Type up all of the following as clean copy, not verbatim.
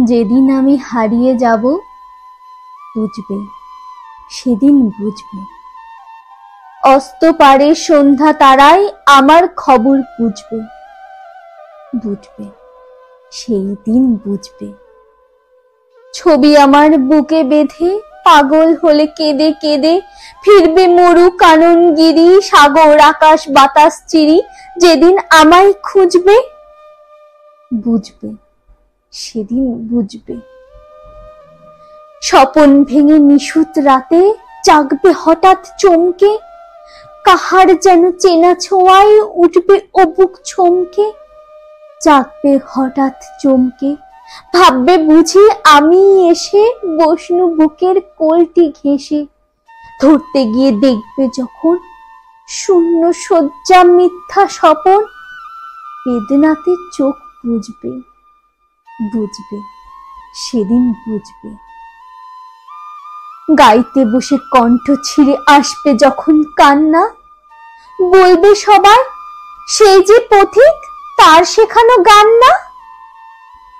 যেদিন আমি হারিয়ে যাব বুঝবে, সেদিন বুঝবে। অস্ত পারে সন্ধ্যা তারাই আমার খবর বুঝবে, বুঝবে, সেই দিন বুঝবে। ছবি আমার বুকে বেঁধে পাগল হলে কেঁদে কেঁদে ফিরবে মরু কাননগিরি, সাগর আকাশ বাতাস চিরি, যেদিন আমায় খুঁজবে বুঝবে, সেদিন বুঝবে। স্বপন ভেঙে নিশুত রাতে জাগবে হঠাৎ চমকে, কাহার যেন চেনা ছোঁয়ায় উঠবে ও বুক ছমকে। জাগবে হঠাৎ চমকে, ভাববে বুঝি আমি এসে বসনু বুকের কোলটি ঘেঁষে। ধরতে গিয়ে দেখবে যখন শূন্য শয্যা মিথ্যা স্বপন, বেদনাতে চোখ বুঝবে, বুঝবে, সেদিন বুঝবে। গাইতে বসে কণ্ঠ ছিঁড়ে আসবে যখন কান্না, বলবে সবাই সেই যে পথিক তার শেখানো গান না।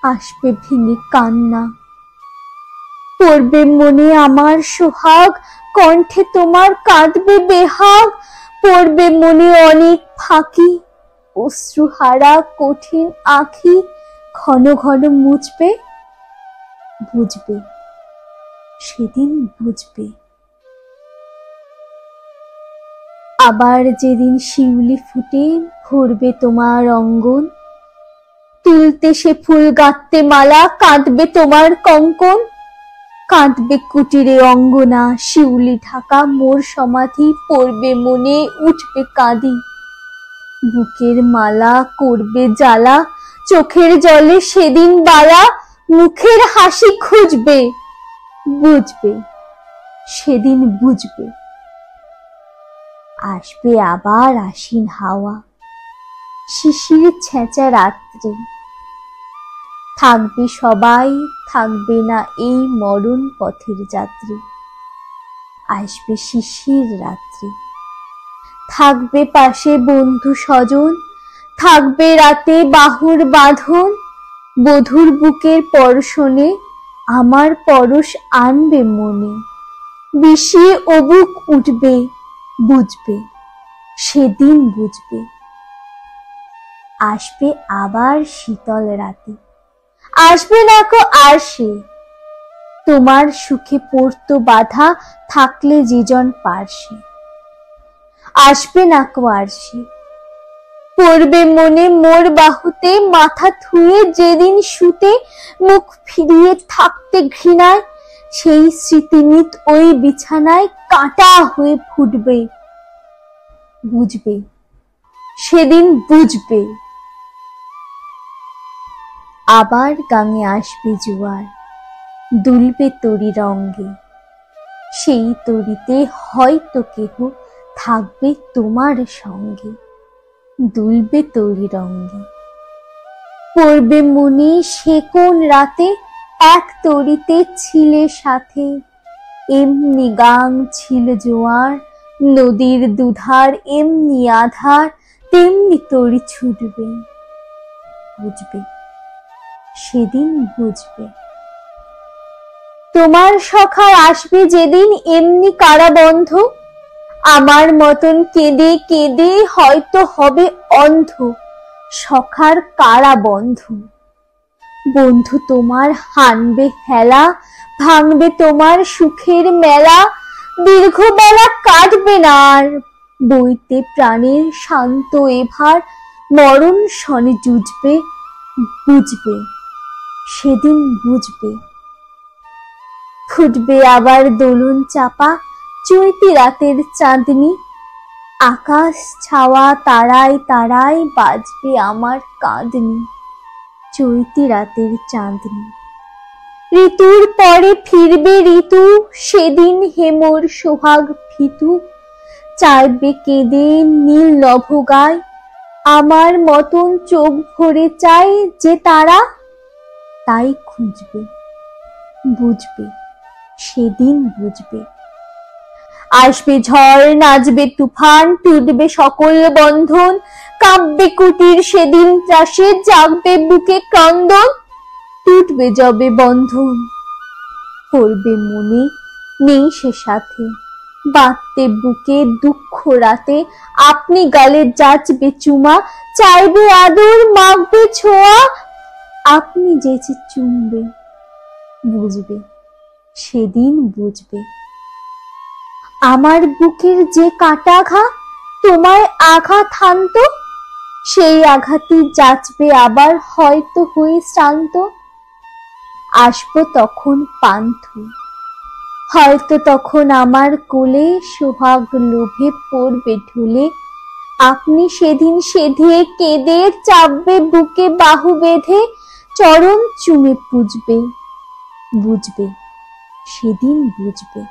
আসবে ভেঙে কান্না, পড়বে মনে আমার সোহাগ, কণ্ঠে তোমার কাঁদবে বেহাগ। পড়বে মনে অনেক ফাঁকি, অশ্রুহারা কঠিন আঁখি ঘন ঘন মুছবে, বুঝবে, সেদিন বুঝবে। আবার যেদিন শিউলি ফুটে ভরবে তোমার অঙ্গন, তুলতে সে ফুল গাঁথতে মালা, কাঁদবে তোমার কঙ্কন। কাঁদবে কুটিরে অঙ্গনা, শিউলি ঢাকা মোর সমাধি, পড়বে মনে উঠবে কাঁদি। বুকের মালা করবে জ্বালা, চোখের জলে সেদিন বালা, মুখের হাসি খুঁজবে, বুঝবে, সেদিন বুঝবে। আসবে আবার আশ্বিন হাওয়া, শিশির ছেঁচা রাত্রি, থাকবে সবাই, থাকবে না এই মরণ পথের যাত্রী। আসবে শিশির রাত্রি, থাকবে পাশে বন্ধু স্বজন, থাকবে রাতে বাহুর বাঁধন। বধুর বুকের পরশনে আমার পরশ আনবে মনে, বিষিয়ে ও বুক উঠবে, বুঝবে, সেদিন বুঝবে। আসবে আবার শীতল রাতে, আসবে না কো আর সে, তোমার সুখে পড়তো বাধা থাকলে যেজন পার্শ্বে। আসবে না কো আর সে, পড়বে মনে মোর বাহুতে মাথা থুয়ে যেদিন শুতে, মুখ ফিরিয়ে থাকতে ঘৃণায় সেই স্মৃতিমিত ওই বিছানায় কাঁটা হয়ে ফুটবে, বুঝবে, সেদিন বুঝবে। আবার গাঙে আসবে জোয়ার, দুলবে তরি রঙ্গে, সেই তরিতে হয়তো কেহ থাকবে তোমার সঙ্গে, দুলবে তরি রঙ্গে। পড়বে মনে সে কোন রাতে এক তরিতে ছিলে সাথে, এমনি গাং ছিল জোয়ার, নদীর দুধার এমনি আধার, তেমনি তরি ছুটবে, বুঝবে, সেদিন বুঝবে। তোমার সখার আসবে যেদিন এমনি কারাবন্ধ, আমার মতন কেঁদে কেঁদে হয়তো হবে অন্ধ, সখার কারাবন্ধ। বন্ধু তোমার হানবে হেলা, ভাঙবে তোমার সুখের মেলা, দীর্ঘ বেলা কাটবে না আর, বইতে প্রাণের শান্ত এভার, মরণ শনে জুঝবে, বুঝবে, সেদিন বুঝবে। ফুটবে আবার দোলন চাপা চৈতি রাতের চাঁদনি, আকাশ ছাওয়া তারায় তারায় বাজবে আমার কাঁদনি, চৈতি রাতের চাঁদনি। ঋতুর পরে ফিরবে ঋতু, সেদিন হেমর সোহাগ ভীতু, চাইবে কেঁদে নীল নভ গায়, আমার মতন চোখ ভরে চায় যে তারা, তাই খুঁজবে, বুঝবে, সেদিন বুঝবে। আসবে ঝড়, নাচবে তুফান, টুটবে সকল বন্ধন, কাঁপবে কুটির সেদিন ত্রাসে, জাগবে বুকে ক্রন্দন। টুটবে যবে বন্ধন, পড়বে মনে নেই সে সাথে, বাঁধতে বুকে দুঃখ রাতে, আপনি গালে যাচবে চুমা, চাইবে আদর মাখবে ছোঁয়া, আপনি যেচে চুমবে, বুঝবে সেদিন বুঝবে। আমার বুকের যে কাটাঘা তোমায় আঘাত হানত, সেই আঘাতে যাচবে আবার হয়তো হয়ে শ্রান্ত, আসবো তখন পান্থ, হয়তো তখন আমার কোলে সোহাগ লোভে পড়বে ঢুলে, আপনি সেদিন সেধে কেঁদে চাপবে বুকে বাহু বেঁধে, চরণ চুমে পুজবে, বুঝবে সেদিন বুঝবে।